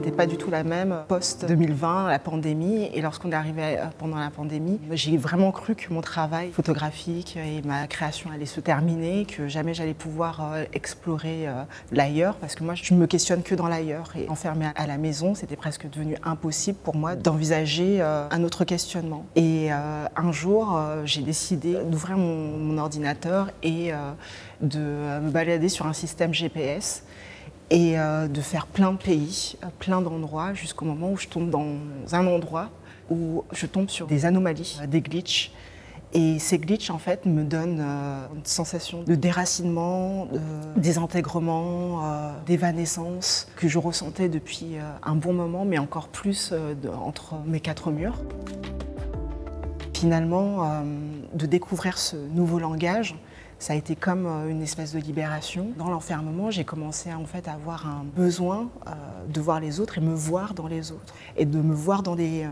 n'était pas du tout la même post-2020, la pandémie. Et lorsqu'on est arrivé pendant la pandémie, j'ai vraiment cru que mon travail photographique et ma création allaient se terminer, que jamais j'allais pouvoir explorer l'ailleurs, parce que moi, je me questionne que dans l'ailleurs. Et enfermée à la maison, c'était presque devenu impossible pour moi d'envisager un autre questionnement. Et un jour, j'ai décidé d'ouvrir mon ordinateur et de me balader sur un système GPS et de faire plein de pays, plein d'endroits, jusqu'au moment où je tombe dans un endroit où je tombe sur des anomalies, des glitches. Et ces glitches, en fait, me donnent une sensation de déracinement, de désintègrement, d'évanescence que je ressentais depuis un bon moment, mais encore plus entre mes quatre murs. Finalement, de découvrir ce nouveau langage, ça a été comme une espèce de libération. Dans l'enfermement, j'ai commencé en fait à avoir un besoin de voir les autres et me voir dans les autres. Et de me voir dans des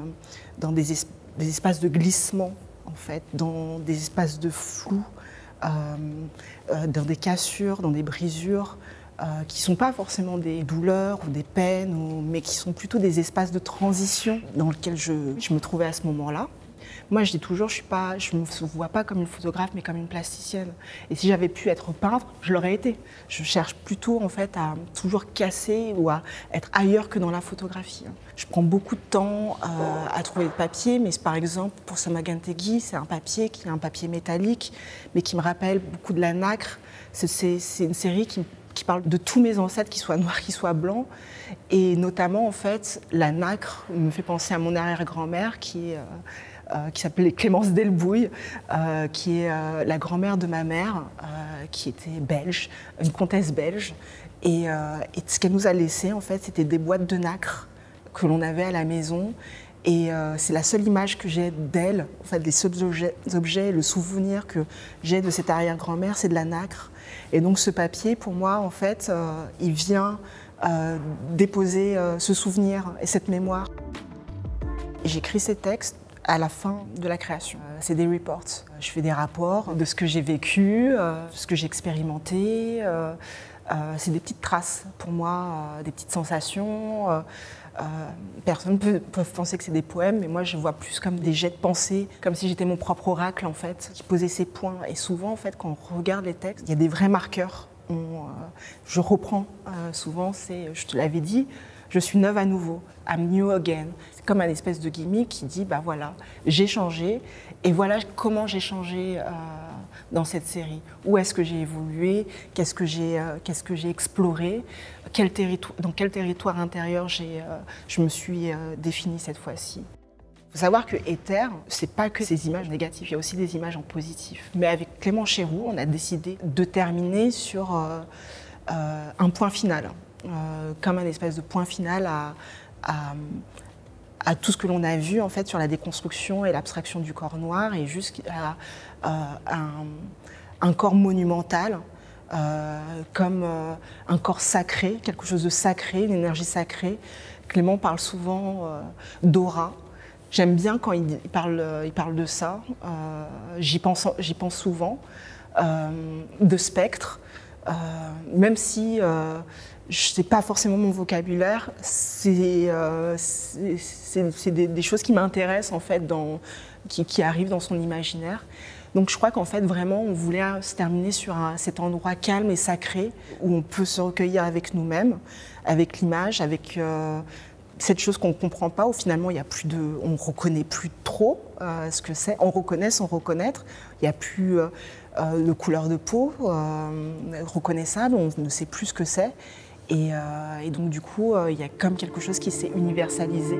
espaces de glissement, en fait, dans des espaces de flou, dans des cassures, dans des brisures, qui ne sont pas forcément des douleurs ou des peines, mais qui sont plutôt des espaces de transition dans lesquels je me trouvais à ce moment-là. Moi, je dis toujours, je ne me vois pas comme une photographe, mais comme une plasticienne. Et si j'avais pu être peintre, je l'aurais été. Je cherche plutôt en fait à toujours casser ou à être ailleurs que dans la photographie. Je prends beaucoup de temps à trouver le papier, mais par exemple, pour Samagantegui, c'est un papier qui est un papier métallique, mais qui me rappelle beaucoup de la nacre. C'est une série qui parle de tous mes ancêtres, qu'ils soient noirs, qu'ils soient blancs. Et notamment, en fait, la nacre me fait penser à mon arrière-grand-mère qui s'appelait Clémence Delbouille, qui est la grand-mère de ma mère, qui était belge, une comtesse belge. Et ce qu'elle nous a laissé, en fait, c'était des boîtes de nacre que l'on avait à la maison. Et c'est la seule image que j'ai d'elle, en fait, les seuls objets, le souvenir que j'ai de cette arrière-grand-mère, c'est de la nacre. Et donc ce papier, pour moi, en fait, il vient déposer ce souvenir et cette mémoire. J'écris ces textes à la fin de la création. C'est des reports. Je fais des rapports de ce que j'ai vécu, de ce que j'ai expérimenté. C'est des petites traces pour moi, des petites sensations. Personne peut penser que c'est des poèmes, mais moi je vois plus comme des jets de pensée, comme si j'étais mon propre oracle en fait, qui posait ses points. Et souvent en fait, quand on regarde les textes, il y a des vrais marqueurs. Je reprends souvent, je te l'avais dit, je suis neuve à nouveau, I'm new again. C'est comme un espèce de gimmick qui dit, bah voilà, j'ai changé, et voilà comment j'ai changé dans cette série. Où est-ce que j'ai évolué, qu'est-ce que j'ai exploré, dans quel territoire intérieur je me suis définie cette fois-ci. Il faut savoir que Éther, c'est pas que ces images négatives, il y a aussi des images en positif. Mais avec Clément Chéroux, on a décidé de terminer sur un point final. Comme un espèce de point final à tout ce que l'on a vu en fait sur la déconstruction et l'abstraction du corps noir et jusqu'à un corps monumental comme un corps sacré, quelque chose de sacré, une énergie sacrée. Clément parle souvent d'aura. J'aime bien quand il parle de ça, j'y pense souvent, de spectre, même si ce n'est pas forcément mon vocabulaire, c'est des choses qui m'intéressent en fait, qui arrivent dans son imaginaire. Donc je crois qu'en fait vraiment on voulait se terminer sur cet endroit calme et sacré où on peut se recueillir avec nous-mêmes, avec l'image, avec cette chose qu'on ne comprend pas, où finalement on ne reconnaît plus trop ce que c'est. On reconnaît sans reconnaître, il n'y a plus de couleur de peau reconnaissable, on ne sait plus ce que c'est. Et donc du coup, il y a comme quelque chose qui s'est universalisé.